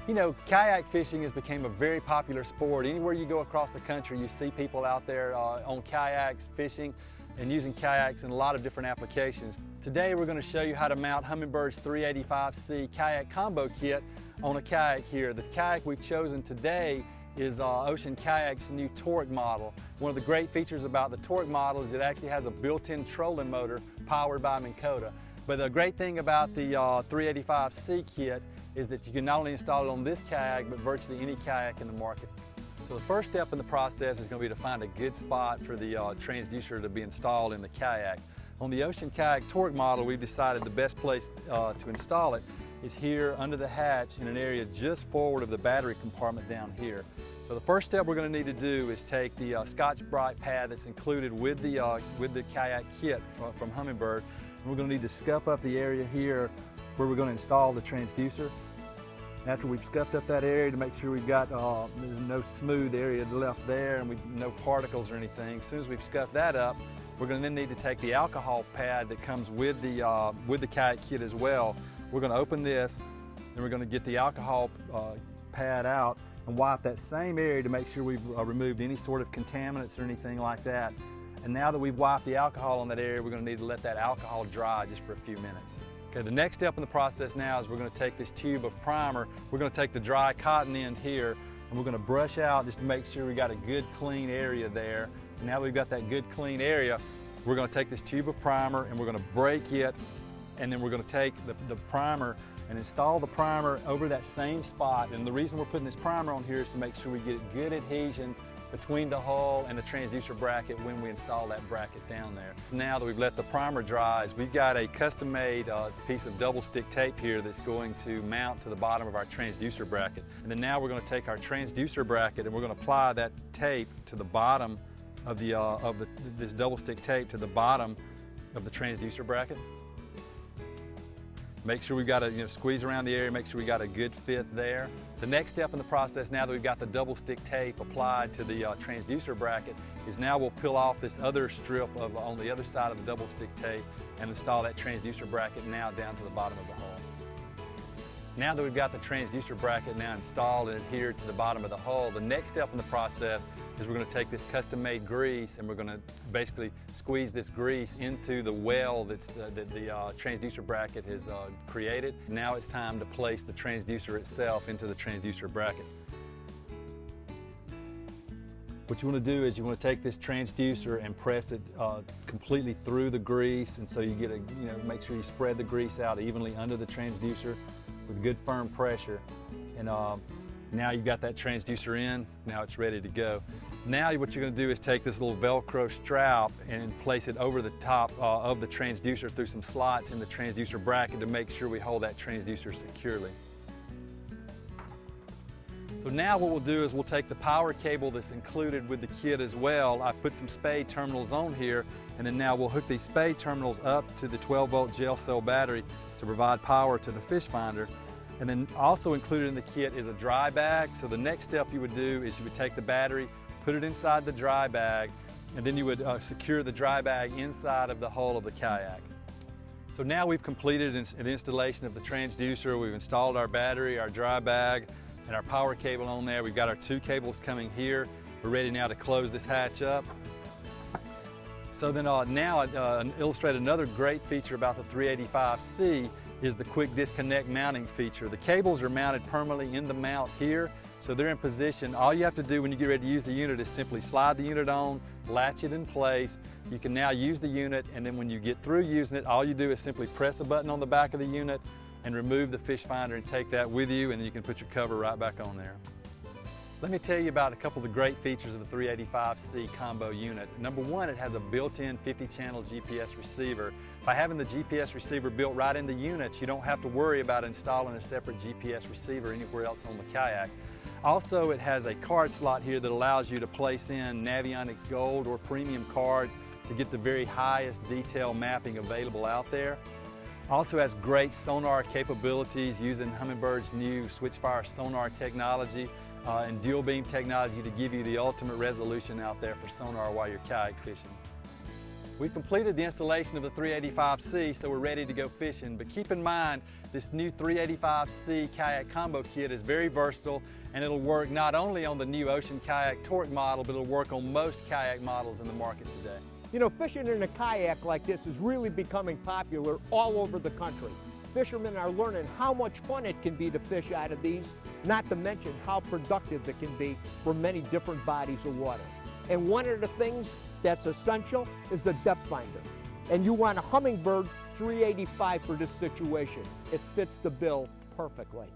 You know, kayak fishing has become a very popular sport. Anywhere you go across the country, you see people out there on kayaks fishing and using kayaks in a lot of different applications. Today we're going to show you how to mount Humminbird's 385C kayak combo kit on a kayak here. The kayak we've chosen today is Ocean Kayak's new Torque model. One of the great features about the Torque model is it actually has a built-in trolling motor powered by Minn Kota. But the great thing about the 385C kit is that you can not only install it on this kayak, but virtually any kayak in the market. So the first step in the process is going to be to find a good spot for the transducer to be installed in the kayak. On the Ocean Kayak Torque model, we've decided the best place to install it is here under the hatch in an area just forward of the battery compartment down here. So the first step we're going to need to do is take the Scotch-Brite pad that's included with the kayak kit from Humminbird, and we're going to need to scuff up the area here where we're going to install the transducer. After we've scuffed up that area to make sure we've got there's no smooth area left there and no particles or anything. As soon as we've scuffed that up, we're going to then need to take the alcohol pad that comes with the kayak kit as well. We're going to open this, and we're going to get the alcohol pad out and wipe that same area to make sure we've removed any sort of contaminants or anything like that. And now that we've wiped the alcohol on that area, we're going to need to let that alcohol dry just for a few minutes. Okay, the next step in the process now is we're going to take this tube of primer, we're going to take the dry cotton end here, and we're going to brush out just to make sure we got a good clean area there. And now that we've got that good clean area, we're going to take this tube of primer and we're going to break it, and then we're going to take the primer and install the primer over that same spot. And the reason we're putting this primer on here is to make sure we get good adhesion between the hull and the transducer bracket when we install that bracket down there. Now that we've let the primer dry, we've got a custom-made piece of double stick tape here that's going to mount to the bottom of our transducer bracket. And then now we're going to take our transducer bracket and we're going to apply that tape to the bottom of this double stick tape to the bottom of the transducer bracket. Make sure we've got to squeeze around the area, make sure we got a good fit there. The next step in the process, now that we've got the double stick tape applied to the transducer bracket, is now we'll peel off this other strip on the other side of the double stick tape and install that transducer bracket now down to the bottom of the hull. Now that we've got the transducer bracket now installed and adhered to the bottom of the hull, the next step in the process is we're going to take this custom-made grease and we're going to basically squeeze this grease into the well that the transducer bracket has created. Now it's time to place the transducer itself into the transducer bracket. What you want to do is you want to take this transducer and press it completely through the grease, and so you get make sure you spread the grease out evenly under the transducer with good firm pressure. And now you've got that transducer in, now it's ready to go. Now what you're going to do is take this little Velcro strap and place it over the top of the transducer through some slots in the transducer bracket to make sure we hold that transducer securely. So now what we'll do is we'll take the power cable that's included with the kit as well. I've put some spade terminals on here, and then now we'll hook these spade terminals up to the 12-volt gel cell battery to provide power to the fish finder. And then also included in the kit is a dry bag. So the next step you would do is you would take the battery, put it inside the dry bag, and then you would secure the dry bag inside of the hull of the kayak. So now we've completed an installation of the transducer. We've installed our battery, our dry bag, and our power cable on there. We've got our two cables coming here. We're ready now to close this hatch up. So then illustrate another great feature about the 385C is the quick disconnect mounting feature. The cables are mounted permanently in the mount here, so they're in position. All you have to do when you get ready to use the unit is simply slide the unit on, latch it in place. You can now use the unit, and then when you get through using it, all you do is simply press a button on the back of the unit and remove the fish finder and take that with you, and then you can put your cover right back on there. Let me tell you about a couple of the great features of the 385C combo unit. Number one, it has a built-in 50-channel GPS receiver. By having the GPS receiver built right in the unit, you don't have to worry about installing a separate GPS receiver anywhere else on the kayak. Also, it has a card slot here that allows you to place in Navionics Gold or Premium cards to get the very highest detail mapping available out there. Also has great sonar capabilities using Humminbird's new Switchfire sonar technology and dual beam technology to give you the ultimate resolution out there for sonar while you're kayak fishing. We've completed the installation of the 385C, so we're ready to go fishing. But keep in mind, this new 385C kayak combo kit is very versatile, and it'll work not only on the new Ocean Kayak Torque model, but it'll work on most kayak models in the market today. You know, fishing in a kayak like this is really becoming popular all over the country. Fishermen are learning how much fun it can be to fish out of these, not to mention how productive it can be for many different bodies of water. And one of the things that's essential is the depth finder. And you want a Humminbird 385 for this situation. It fits the bill perfectly.